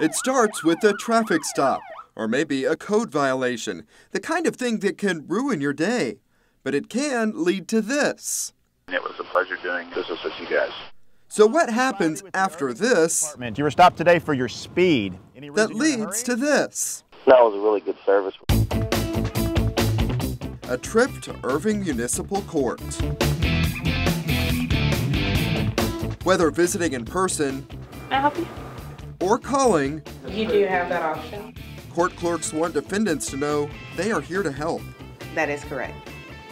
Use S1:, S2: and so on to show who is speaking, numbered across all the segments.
S1: It starts with a traffic stop, or maybe a code violation, the kind of thing that can ruin your day. But it can lead to this.
S2: It was a pleasure doing business with you guys.
S1: So what happens after this
S3: You were stopped today for your speed.
S1: that leads to this?
S2: That was a really good service.
S1: A trip to Irving Municipal Court. Whether visiting in person
S4: Can I help you?
S1: or calling,
S4: You do have that option.
S1: court clerks want defendants to know they are here to help.
S4: That is correct.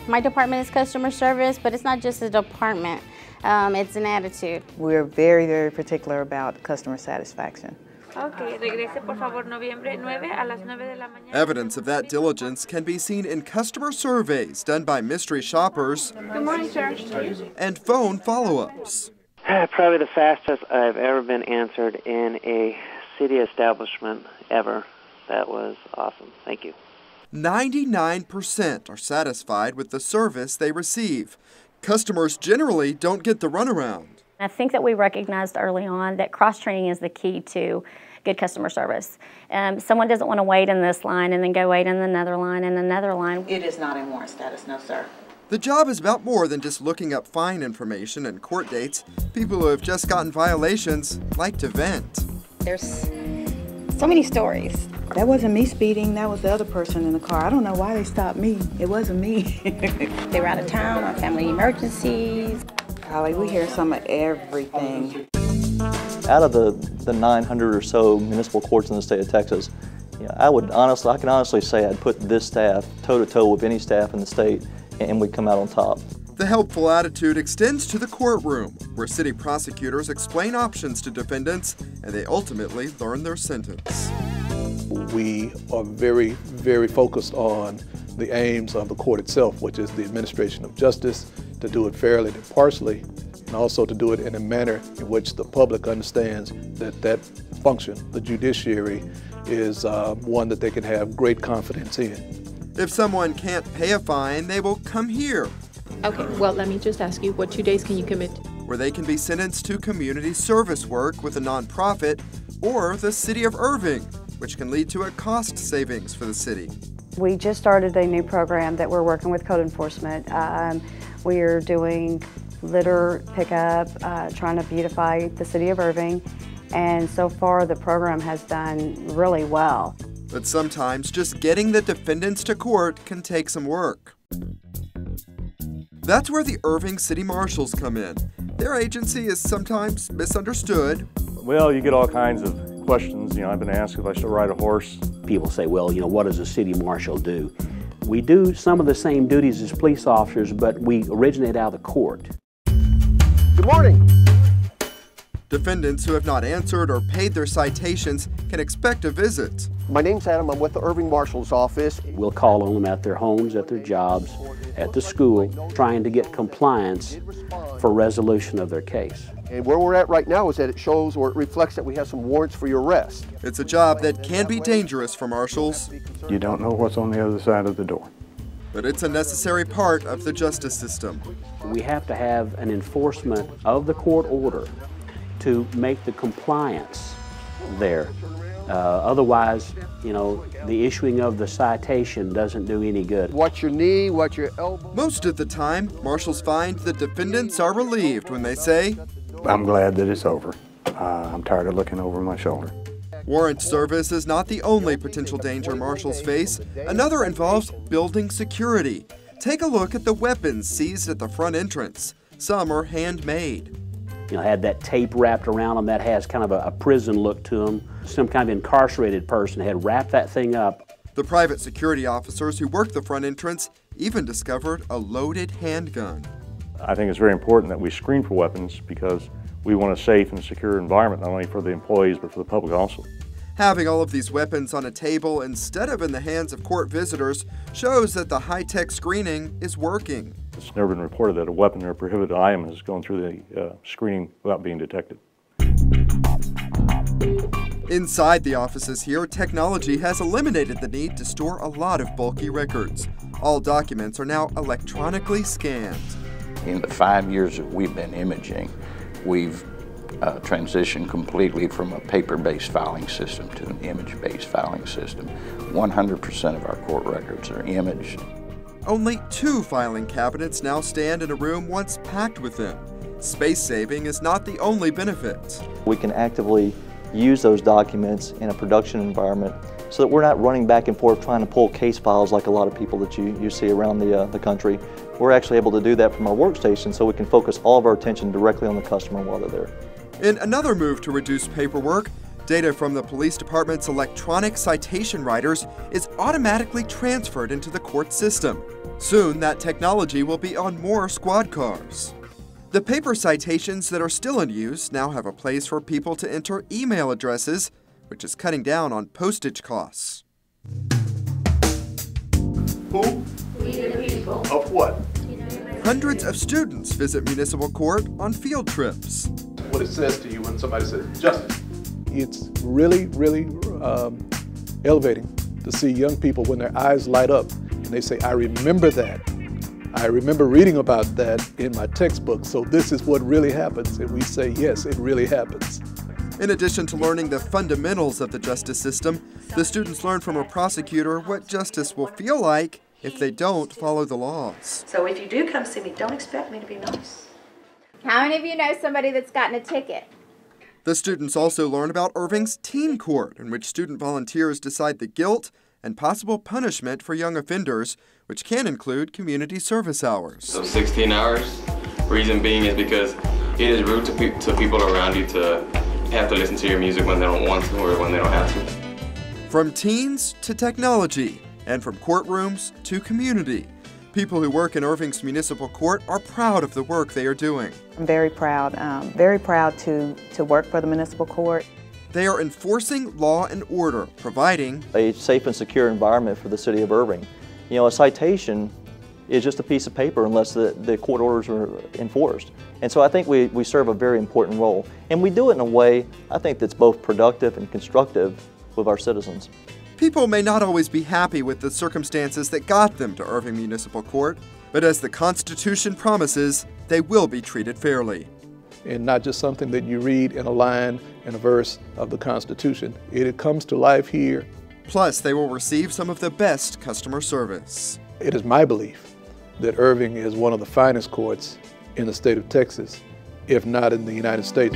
S5: My department is customer service, but it's not just a department, it's an attitude.
S6: We're very, very particular about customer satisfaction.
S7: Okay, regrese por favor noviembre 9 a las 9 de la mañana.
S1: Evidence of that diligence can be seen in customer surveys done by mystery shoppers
S7: Good morning, sir.
S1: and phone follow-ups.
S8: Probably the fastest I've ever been answered in a city establishment ever. That was awesome. Thank you.
S1: 99% are satisfied with the service they receive. Customers generally don't get the runaround.
S9: I think that we recognized early on that cross-training is the key to good customer service. Someone doesn't want to wait in this line and then go wait in another line and another line.
S4: It is not in warrant status, no sir.
S1: The job is about more than just looking up fine information and court dates. People who have just gotten violations like to vent.
S10: There's so many stories.
S6: That wasn't me speeding, that was the other person in the car. I don't know why they stopped me. It wasn't me.
S10: They were out of town on family emergencies.
S6: Golly, we hear some of everything.
S11: Out of the 900 or so municipal courts in the state of Texas, I can honestly say I'd put this staff toe-to-toe with any staff in the state, and we'd come out on top.
S1: The helpful attitude extends to the courtroom, where city prosecutors explain options to defendants, and they ultimately learn their sentence.
S12: We are very, very focused on the aims of the court itself, which is the administration of justice, to do it fairly and impartially, and also to do it in a manner in which the public understands that that function, the judiciary, is one that they can have great confidence in.
S1: If someone can't pay a fine, they will come here,
S13: Okay, well, let me just ask you, what 2 days can you commit?
S1: where they can be sentenced to community service work with a nonprofit or the city of Irving, which can lead to a cost savings for the city.
S14: We just started a new program that we're working with code enforcement. We are doing litter pickup, trying to beautify the city of Irving, and so far the program has done really well.
S1: But sometimes just getting the defendants to court can take some work. That's where the Irving City Marshals come in. Their agency is sometimes misunderstood.
S15: Well, you get all kinds of questions. I've been asked if I should ride a horse.
S16: People say, well, what does a city marshal do? We do some of the same duties as police officers, but we originate out of the court.
S17: Good morning.
S1: Defendants who have not answered or paid their citations can expect a visit.
S17: My name's Adam. I'm with the Irving Marshal's office.
S16: We'll call on them at their homes, at their jobs, at the school, trying to get compliance for resolution of their case.
S17: And where we're at right now is that it shows or it reflects that we have some warrants for your arrest.
S1: It's a job that can be dangerous for marshals.
S18: You don't know what's on the other side of the door.
S1: But it's a necessary part of the justice system.
S16: We have to have an enforcement of the court order to make the compliance there. Otherwise, the issuing of the citation doesn't do any good.
S17: Watch your knee, watch your elbow.
S1: Most of the time, marshals find the defendants are relieved when they say,
S18: I'm glad that it's over. I'm tired of looking over my shoulder.
S1: Warrant service is not the only potential danger marshals face. Another involves building security. Take a look at the weapons seized at the front entrance. Some are handmade.
S16: Had that tape wrapped around them that has kind of a prison look to them. Some kind of incarcerated person had wrapped that thing up.
S1: The private security officers who worked the front entrance even discovered a loaded handgun.
S15: I think it's very important that we screen for weapons because we want a safe and secure environment, not only for the employees, but for the public also.
S1: Having all of these weapons on a table instead of in the hands of court visitors shows that the high-tech screening is working.
S15: It's never been reported that a weapon or a prohibited item has gone through the screening without being detected.
S1: Inside the offices here, technology has eliminated the need to store a lot of bulky records. All documents are now electronically scanned.
S19: In the 5 years that we've been imaging, we've transition completely from a paper-based filing system to an image-based filing system. 100% of our court records are imaged.
S1: Only 2 filing cabinets now stand in a room once packed with them. Space saving is not the only benefit.
S11: We can actively use those documents in a production environment so that we're not running back and forth trying to pull case files like a lot of people that you see around the country. We're actually able to do that from our workstation so we can focus all of our attention directly on the customer while they're there.
S1: In another move to reduce paperwork, data from the police department's electronic citation writers is automatically transferred into the court system. Soon, that technology will be on more squad cars. The paper citations that are still in use now have a place for people to enter email addresses, which is cutting down on postage costs.
S12: Who?
S7: We the people.
S12: Of what?
S1: Hundreds of students visit municipal court on field trips.
S12: What it says to you when somebody says justice. It's really, really elevating to see young people when their eyes light up and they say, I remember that. I remember reading about that in my textbook, so this is what really happens. And we say, yes, it really happens.
S1: In addition to learning the fundamentals of the justice system, the students learn from a prosecutor what justice will feel like if they don't follow the laws.
S10: So if you do come see me, don't expect me to be nice.
S5: How many of you know somebody that's gotten a ticket?
S1: The students also learn about Irving's teen court, in which student volunteers decide the guilt and possible punishment for young offenders, which can include community service hours.
S20: So 16 hours, reason being is because it is rude to people around you to have to listen to your music when they don't want to or when they don't have to.
S1: From teens to technology, and from courtrooms to community, people who work in Irving's municipal court are proud of the work they are doing.
S6: I'm very proud to work for the municipal court.
S1: They are enforcing law and order, providing
S11: a safe and secure environment for the city of Irving. You know, a citation is just a piece of paper unless the court orders are enforced. And so I think we serve a very important role. And we do it in a way, I think, that's both productive and constructive with our citizens.
S1: People may not always be happy with the circumstances that got them to Irving Municipal Court, but as the Constitution promises, they will be treated fairly.
S12: And not just something that you read in a line and a verse of the Constitution. It comes to life here.
S1: Plus, they will receive some of the best customer service.
S12: It is my belief that Irving is one of the finest courts in the state of Texas, if not in the United States.